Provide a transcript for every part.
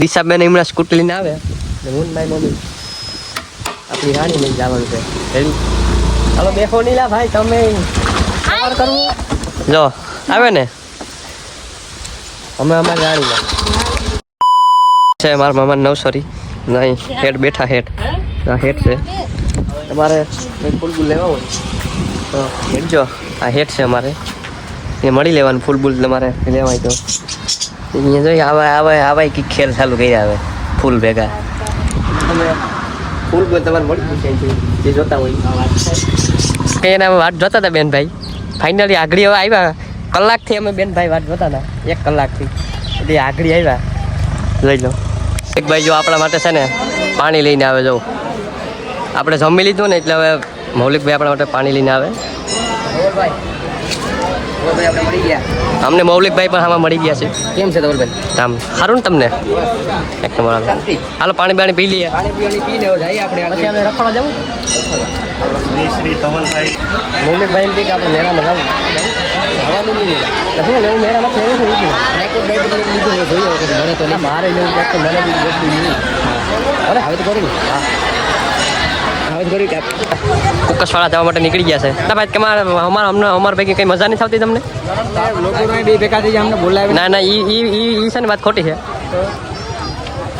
દિશાબેન હમણાં સ્કૂટર લઈને આવે હું મારી મમ્મી આપણી રાણી લઈને જવાનું છે રેડી હાલો બેસો નીલા ભાઈ તમે સવાર કરવું જો આવે ને અમે અમારી રાણીમાં છે મારા મામા નવસરી નહીં હેઠ બેઠા હેઠ હેઠ છે તમારે ફૂલ બુલ લેવા હોય તો હેઠજો આ હેઠ છે અમારે એ મળી લેવાનું ફૂલ બુલ તમારે લેવાય તો અહીંયા જોઈ આવા કંઈક ખેલ ચાલુ કરી આવે ફૂલ ભેગા તમે ફૂલ બોલ તમારે મળી જશે જે જોતા હોય કંઈ એના વાટ જોતા હતા બેનભાઈ ફાઇનલી આગળ હવે આવ્યા કલાકથી અમે બેનભાઈ વાટ જોતા હતા 1 કલાકથી એટલે આગળ આવ્યા લઈ લો એક ભાઈ જો આપણા માટે છે ને પાણી લઈને આવે જો આપણે જમી લીધું ને એટલે હવે મૌલિકભાઈ આપણા માટે પાણી લઈને આવે આપણે મળી ગયા અમને મૌલિકભાઈ પણ આમાં મળી ગયા છે કેમ છે ધવલભાઈ આમ સારું ને તમને એક નંબર હાલો પાણી પાણી પી લઈએ પાણી પીને જઈએ આપણે રખડવા જવું શ્રી ધવલભાઈ મૌલિકભાઈ એમ કે આપણે મેળામાં જવું જવાનું નહીં શું લેવું મેળામાં ફેરવું છે લીધું મારે લેવું મને બી વસ્તુ નહીં અરે હવે તો કરું હા કુકસવાળા જવા માટે નીકળી ગયા છે ના ભાઈ તમારે અમારા પૈકી કઈ મજા નહીં થતી તમને ના ના ઈ છે ને વાત ખોટી છે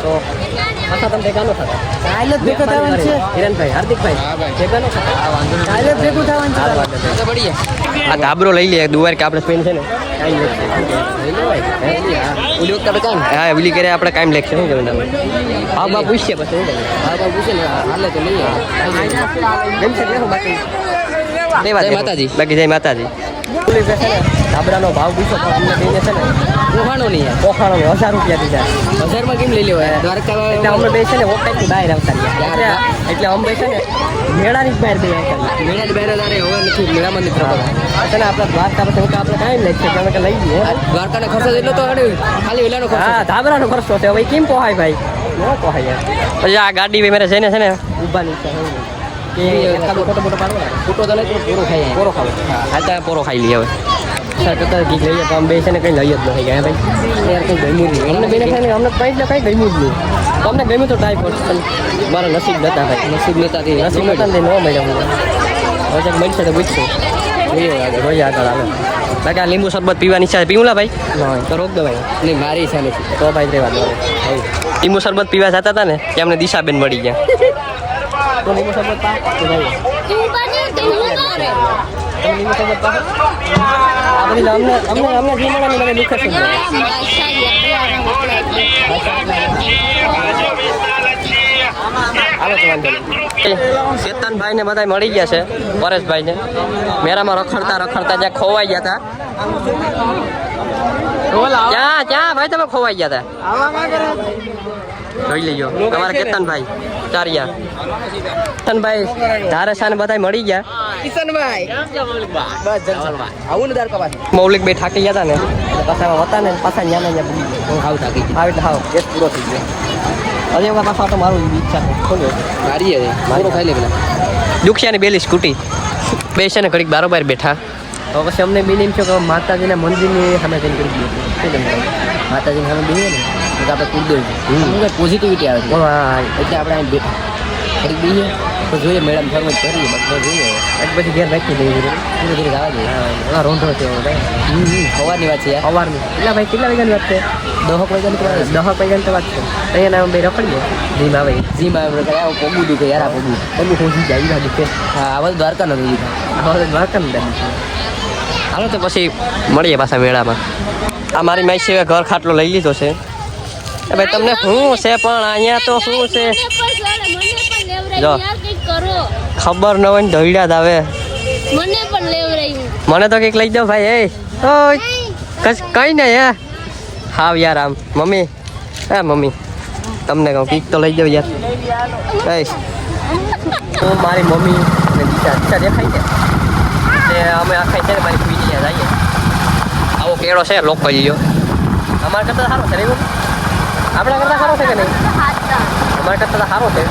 તો પાછા તમે ભેગા નો થતા હિરણભાઈ હાર્દિકભાઈ ભેગા નો થતા આ ધાબરો લઈ લે દુવાર કે આપણે પેન છે ને હા ઓલી કરે આપણે કાયમ લેખ છે શું કહેવાય હા બા પૂછીએ પછી હા બા પૂછે ને હાલે તો લઈએ માતાજી બાકી જય માતાજી ધાબરાનો ભાવ પૂછો તો અમને કહીને છે ને પોખાણો નહીં પોખાણો 1000 રૂપિયા દીધા 1000માં કેમ લઈ લેવા દ્વારકા એટલે અમે બે છે ને ઓપેકની બહાર આવતા રહ્યા એટલે અમે બે છે ને મેળાની બહાર બે આવતા મેળાની બહાર હવે નથી મેળામાં નથી ખબર છે ને આપણા દ્વારકા પછી આપણે કાંઈ લઈ છે કે લઈ જઈએ દ્વારકાનો ખર્ચો એટલો તો ખાલી વેલાનો ખર્ચો હા ધાબરાનો ખર્ચો છે હવે કેમ પોહાય ભાઈ ન પોહાય પછી આ ગાડી મેરે છે ને ઊભા નીચે ફોટો પાડો ફોટો તો નહીં પૂરો ખાઈ પૂરો ખાવ હા ત્યાં પૂરો ખાઈ લઈએ હવે સર કરતા ગીત લઈએ તો આમ બે છે ને કંઈ લઈ જ નથી ગયા ભાઈ યાર કંઈ ગમ્યું જ નહીં અમને બેને ખાઈને અમને કંઈ ને કંઈ ગમ્યું જ નહીં તો અમને ગમ્યું તો ટ્રાય કરશું મારા નસીબ નતા ભાઈ નસીબ નતા ન મળ્યા હું હવે મળશે તો પૂછશું રોજ આગળ આવે બાકી આ લીંબુ શરબત પીવાની ઈચ્છા પીવું લા ભાઈ તો રોક દો ભાઈ નહીં મારી ઈચ્છા નથી તો ભાઈ રહેવા દો લીંબુ શરબત પીવા જતા હતા ને કે અમને દિશાબેન મળી ગયા તો લીંબુ શરબત પા લીંબુ શરબત પા આ બધી અમને જે મળે ને મને દુઃખ છે ચેતનભાઈ ને બધા મળી ગયા છે પરેશભાઈ ને મેરામાં રખડતા જ્યાં ખોવાઈ ગયા હતા ક્યાં ભાઈ તમે ખોવાઈ ગયા હતા જોઈ લેજો તમારા કેતનભાઈ ચારિયા કેતનભાઈ ધારેસા ને બધા મળી ગયા મૌલિક બે થાકી ગયા હતા ને પાછા હતા ને પાછા હાવ થાકી હાવ એક પૂરો થઈ ગયો અરે એવા પાછા તો મારું ઈચ્છા ખોલ્યો મારી મારું ખાઈ લે પેલા દુખિયાની બેલી સ્કૂટી બે છે ને ઘડીક બારોબાર બેઠા હવે પછી અમને બેન એમ છે કે માતાજીના મંદિરની સામે જઈને કરી દઈએ માતાજીની સામે બેહીએ ને તો આપણે કૂદ પોઝિટિવિટી આવે છે હા એટલે આપણે અહીં બેઠા ઘડીક બેહીએ તો જોઈએ મેડમ ફરવા કરીએ બધું જોઈએ એટલે પછી ઘેર રાખી દઈએ ધીરે ધીરે જવા દઈએ હા રોંઢો છે સવારની વાત છે સવારની એટલા ભાઈ કેટલા વાગ્યાની વાત છે 10 વાગ્યાની તો વાત છે અહીંયા બે રખડીએ જીમ આવે પગું દુખે યાર આ પગું પહોંચી જાય દુખે હા આ બધું દ્વારકા નથી દ્વારકા નથી હાલો તો પછી મળીએ પાછા મેળામાં આ મારી માઈ છે ઘર ખાટલો લઈ લીધો છે ભાઈ તમને શું છે પણ અહીંયા તો શું છે જો ખબર ન હોય ને ઢળ્યા જ આવે મને તો કંઈક લઈ દો ભાઈ કઈ ને યાર હાવ યાર આમ મમ્મી હા મમ્મી તમને કહું કંઈક તો લઈ જાવ યાર હું મારી મમ્મી ને દિશા દેખાય છે અમે આખાઈ છે ને મારી પીડી જઈએ આવો કેળો છે લોક કરી ગયો અમારા કરતાં સારો છે નહીં આપણા કરતાં સારો છે કે નહીં અમારા કરતાં સારો છે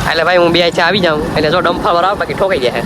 એટલે ભાઈ હું બે આવી જાઉં એટલે જો ડમ્ફર આવે બાકી ઠોકાઈ જાય